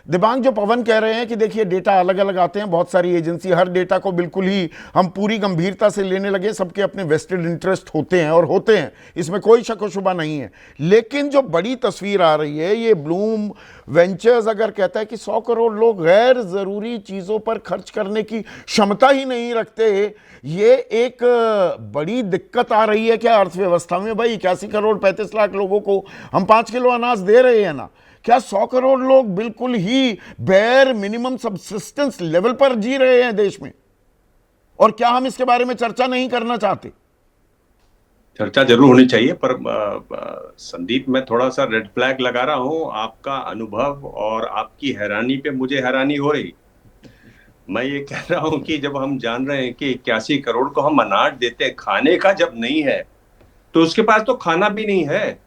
दिबांग, जो पवन कह रहे हैं कि देखिए डेटा अलग अलग आते हैं, बहुत सारी एजेंसी, हर डेटा को बिल्कुल ही हम पूरी गंभीरता से लेने लगे, सबके अपने वेस्टेड इंटरेस्ट होते हैं और होते हैं, इसमें कोई शक व शुबा नहीं है। लेकिन जो बड़ी तस्वीर आ रही है, ये ब्लूम वेंचर्स अगर कहता है कि 100 करोड़ लोग गैर जरूरी चीजों पर खर्च करने की क्षमता ही नहीं रखते, ये एक बड़ी दिक्कत आ रही है क्या अर्थव्यवस्था में? भाई 81 करोड़ 35 लाख लोगों को हम 5 किलो अनाज दे रहे हैं ना, क्या 100 करोड़ लोग बिल्कुल ही बेयर मिनिमम सबसिस्टेंस लेवल पर जी रहे हैं देश में? और क्या हम इसके बारे में चर्चा नहीं करना चाहते? चर्चा जरूर होनी चाहिए, पर संदीप, मैं थोड़ा सा रेड फ्लैग लगा रहा हूं। आपका अनुभव और आपकी हैरानी पे मुझे हैरानी हो रही। मैं ये कह रहा हूं कि जब हम जान रहे हैं कि 81 करोड़ को हम अनाज देते हैं, खाने का जब नहीं है तो उसके पास तो खाना भी नहीं है,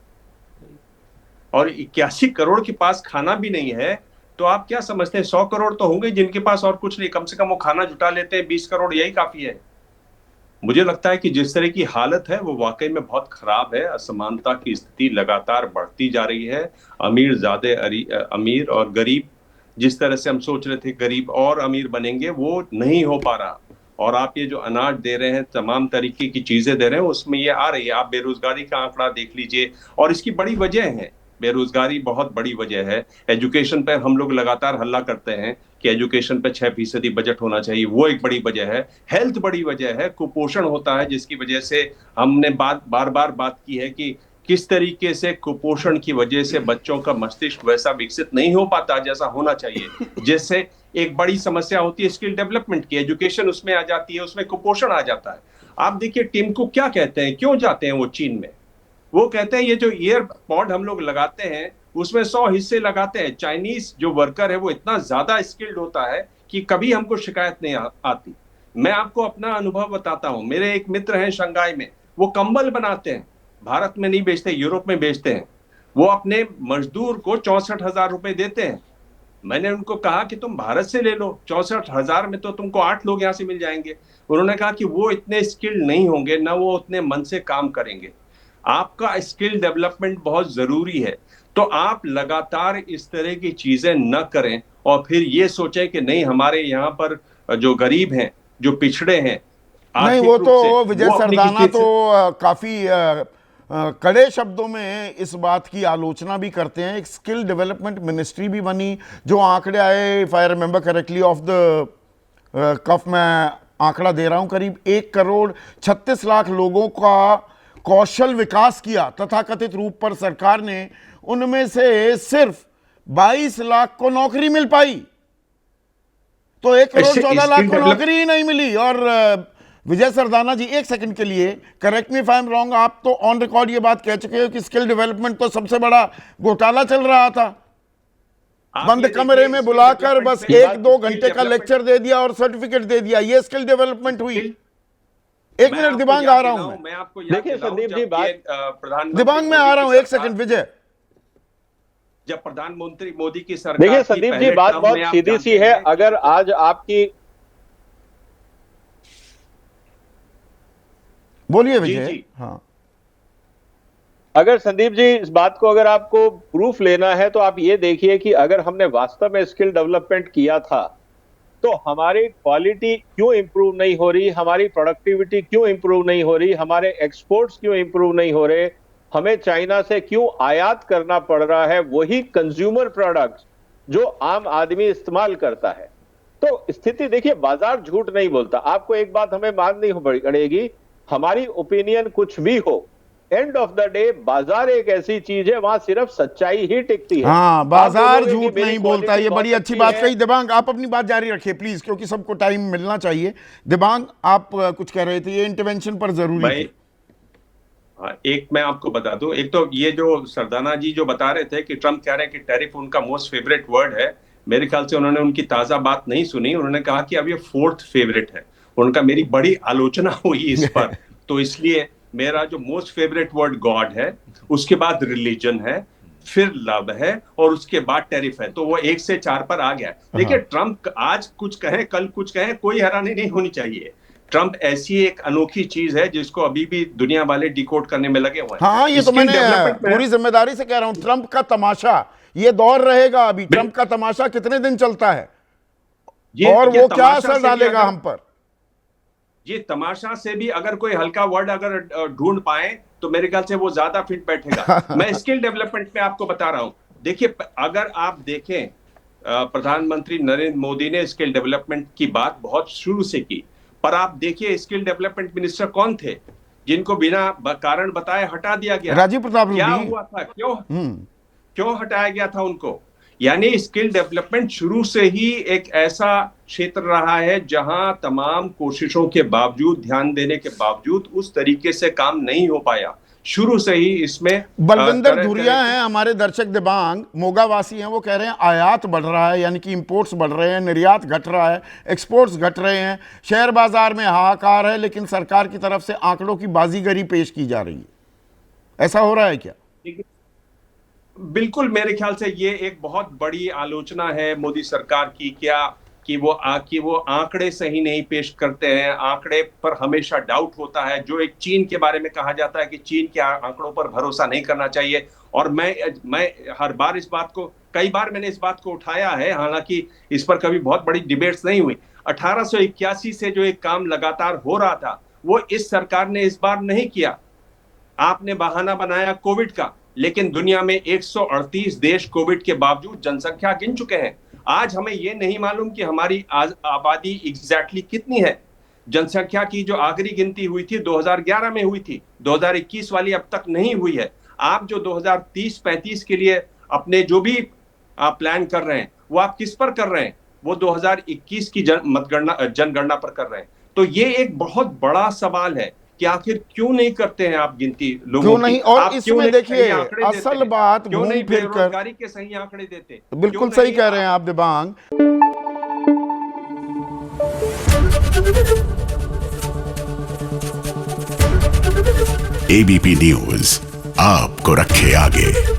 और 81 करोड़ के पास खाना भी नहीं है, तो आप क्या समझते हैं 100 करोड़ तो होंगे जिनके पास और कुछ नहीं, कम से कम वो खाना जुटा लेते हैं, 20 करोड़ यही काफी है। मुझे लगता है कि जिस तरह की हालत है वो वाकई में बहुत खराब है। असमानता की स्थिति लगातार बढ़ती जा रही है। अमीर ज्यादा अमीर और गरीब, जिस तरह से हम सोच रहे थे गरीब और अमीर बनेंगे, वो नहीं हो पा रहा। और आप ये जो अनाज दे रहे हैं, तमाम तरीके की चीजें दे रहे हैं, उसमें ये आ रही है। आप बेरोजगारी का आंकड़ा देख लीजिए, और इसकी बड़ी वजह है, बेरोजगारी बहुत बड़ी वजह है। एजुकेशन पर हम लोग लगातार हल्ला करते हैं कि एजुकेशन पे 6% बजट होना चाहिए, वो एक बड़ी वजह है। हेल्थ बड़ी वजह है, कुपोषण होता है, जिसकी वजह से हमने बार बार बात की है कि किस तरीके से कुपोषण की वजह से बच्चों का मस्तिष्क वैसा विकसित नहीं हो पाता जैसा होना चाहिए। जैसे एक बड़ी समस्या होती है स्किल डेवलपमेंट की, एजुकेशन उसमें आ जाती है, उसमें कुपोषण आ जाता है। आप देखिए टीम को क्या कहते हैं, क्यों जाते हैं वो चीन में? वो कहते हैं ये जो ईयर पॉड हम लोग लगाते हैं उसमें 100 हिस्से लगाते हैं। चाइनीज जो वर्कर है वो इतना ज्यादा स्किल्ड होता है कि कभी हमको शिकायत नहीं आती। मैं आपको अपना अनुभव बताता हूं। मेरे एक मित्र हैं शंघाई में, वो कंबल बनाते हैं, भारत में नहीं बेचते, यूरोप में बेचते हैं। वो अपने मजदूर को 64,000 रुपए देते हैं। मैंने उनको कहा कि तुम भारत से ले लो, 64,000 में तो तुमको 8 लोग यहां से मिल जाएंगे। उन्होंने कहा कि वो इतने स्किल्ड नहीं होंगे, ना वो उतने मन से काम करेंगे। आपका स्किल डेवलपमेंट बहुत जरूरी है। तो आप लगातार इस तरह की चीजें न करें और फिर ये सोचें कि नहीं, हमारे यहाँ पर जो गरीब हैं, जो पिछड़े हैं नहीं, आर्थिक वो रूप से, तो विजय वो अपनी सरदाना किसी तो से। काफी कड़े शब्दों में इस बात की आलोचना भी करते हैं। एक स्किल डेवलपमेंट मिनिस्ट्री भी बनी, जो आंकड़े आए, if I remember correctly off the cuff, मैं आंकड़ा दे रहा हूं, करीब 1 करोड़ 36 लाख लोगों का कौशल विकास किया तथाकथित रूप पर सरकार ने। उनमें से सिर्फ 22 लाख को नौकरी मिल पाई, तो 1 करोड़ 14 लाख स्किल को डेवलप नौकरी ही नहीं मिली। और विजय सरदाना जी, एक सेकंड के लिए, correct me if I am wrong, आप तो ऑन रिकॉर्ड ये बात कह चुके हो कि स्किल डेवलपमेंट तो सबसे बड़ा घोटाला चल रहा था, आप बंद ये कमरे देखिए में स्किल बुलाकर डेवलपमेंट बस में, एक दो स्किल घंटे का डेवलपमेंट, लेक्चर दे दिया और सर्टिफिकेट दे दिया, ये स्किल डेवलपमेंट हुई? स्किल, एक मैं मिनट आपको दिबांग, याद आ रहा हूं दिलाऊं, मैं। मैं आपको याद देखिए दिलाऊं, संदीप जी, बात प्रधानमंत्री दिबांग में आ मोदी रहा की हूं, एक सरकार, सेकंड विजय। जब प्रधानमंत्री मोदी की देखिए सरकार थी संदीप जी, पहले बात टर्म में, बहुत आप सीधी सी जानते है। हैं कि अगर आज आपकी, बोलिए जी विजय। जी, हाँ, अगर संदीप जी इस बात को अगर आपको प्रूफ लेना है तो आप ये देखिए कि अगर हमने वास्तव में स्किल डेवलपमेंट किया था तो हमारी क्वालिटी क्यों इंप्रूव नहीं हो रही, हमारी प्रोडक्टिविटी क्यों इंप्रूव नहीं हो रही, हमारे एक्सपोर्ट्स क्यों इंप्रूव नहीं हो रहे, हमें चाइना से क्यों आयात करना पड़ रहा है वही कंज्यूमर प्रोडक्ट्स जो आम आदमी इस्तेमाल करता है। तो स्थिति देखिए, बाजार झूठ नहीं बोलता। आपको एक बात हमें माननी पड़ेगी, हमारी ओपिनियन कुछ भी हो, एंड ऑफ द डे बाजार एक ऐसी चीज है, वहां सिर्फ सच्चाई ही टिकती है। हाँ, आप बाजार बोलोगे कि झूठ मेरी नहीं बोलता, क्वालिटी ये बड़ी बहुत अच्छी अच्छी बात है। कही। दिबांग, आप अपनी बात जारी रखिए प्लीज, क्योंकि सबको टाइम मिलना चाहिए। दिबांग, आप कुछ कह रहे थे, ये इंटरवेंशन पर जरूरी भाई, थी। हाँ, एक मैं आपको बता दूं। एक तो ये जो सरदाना जी जो बता रहे थे कि ट्रम्प कह रहे हैं कि टैरिफ उनका मोस्ट फेवरेट वर्ड है, मेरे ख्याल से उन्होंने उनकी ताजा बात नहीं सुनी। उन्होंने कहा कि अब ये फोर्थ फेवरेट है। उनका मेरी बड़ी आलोचना हुई इस पर, तो इसलिए मेरा जो मोस्ट फेवरेट वर्ड गॉड है, उसके बाद रिलीजन है, फिर लव है, और उसके बाद टैरिफ है। तो वो 1 से 4 पर आ गया। देखिए हाँ, ट्रम्प आज कुछ कहे कल कुछ कहे, कोई हैरानी नहीं होनी चाहिए। ट्रंप ऐसी एक अनोखी चीज है जिसको अभी भी दुनिया वाले डिकोड करने में लगे हुए हैं। हाँ, ये तो Skill मैंने development में- पूरी जिम्मेदारी से कह रहा हूं, ट्रंप का तमाशा ये दौर रहेगा अभी। ट्रंप का तमाशा कितने दिन चलता है और वो क्या असर डालेगा हम पर? ये तमाशा से भी अगर कोई हल्का वर्ड अगर ढूंढ पाए तो मेरे ख्याल से वो ज्यादा फिट बैठेगा। मैं स्किल डेवलपमेंट में आपको बता रहा हूं, देखिए अगर आप देखें प्रधानमंत्री नरेंद्र मोदी ने स्किल डेवलपमेंट की बात बहुत शुरू से की, पर आप देखिए स्किल डेवलपमेंट मिनिस्टर कौन थे जिनको बिना कारण बताए हटा दिया गया? राजीव प्रताप क्या रूडी। हुआ था, क्यों हटाया गया था उनको? यानी स्किल डेवलपमेंट शुरू से ही एक ऐसा क्षेत्र रहा है जहां तमाम कोशिशों के बावजूद, ध्यान देने के बावजूद उस तरीके से काम नहीं हो पाया। शुरू से ही इसमें बलविंदर धुरिया हैं हमारे दर्शक दिबांग, मोगावासी हैं, वो कह रहे हैं आयात बढ़ रहा है, यानी कि इंपोर्ट्स बढ़ रहे हैं, निर्यात घट रहा है, एक्सपोर्ट्स घट रहे हैं, शेयर बाजार में हाहाकार है, लेकिन सरकार की तरफ से आंकड़ों की बाजीगरी पेश की जा रही है। ऐसा हो रहा है क्या? बिल्कुल, मेरे ख्याल से ये एक बहुत बड़ी आलोचना है मोदी सरकार की, क्या कि वो आंकड़े सही नहीं पेश करते हैं। आंकड़े पर हमेशा डाउट होता है। जो एक चीन के बारे में कहा जाता है कि चीन के आंकड़ों पर भरोसा नहीं करना चाहिए, और मैं हर बार इस बात को, कई बार मैंने इस बात को उठाया है, हालांकि इस पर कभी बहुत बड़ी डिबेट्स नहीं हुई। 1881 से जो एक काम लगातार हो रहा था वो इस सरकार ने इस बार नहीं किया। आपने बहाना बनाया कोविड का, लेकिन दुनिया में 138 देश कोविड के बावजूद जनसंख्या गिन चुके हैं। आज हमें यह नहीं मालूम कि हमारी आबादी एग्जैक्टली कितनी है। जनसंख्या की जो आखिरी गिनती हुई थी 2011 में हुई थी, 2021 वाली अब तक नहीं हुई है। आप जो 2030-35 के लिए अपने जो भी आप प्लान कर रहे हैं वो आप किस पर कर रहे हैं? वो 2021 की जनगणना पर कर रहे हैं। तो ये एक बहुत बड़ा सवाल है कि आखिर क्यों नहीं करते हैं आप गिनती लोगों क्यों नहीं? और आप इसमें देखिए असल बात क्यों घूम नहीं फिर कर बेरोजगारी के सही आंकड़े देते? बिल्कुल सही कह रहे हैं आप दिबांग। एबीपी न्यूज आपको रखे आगे।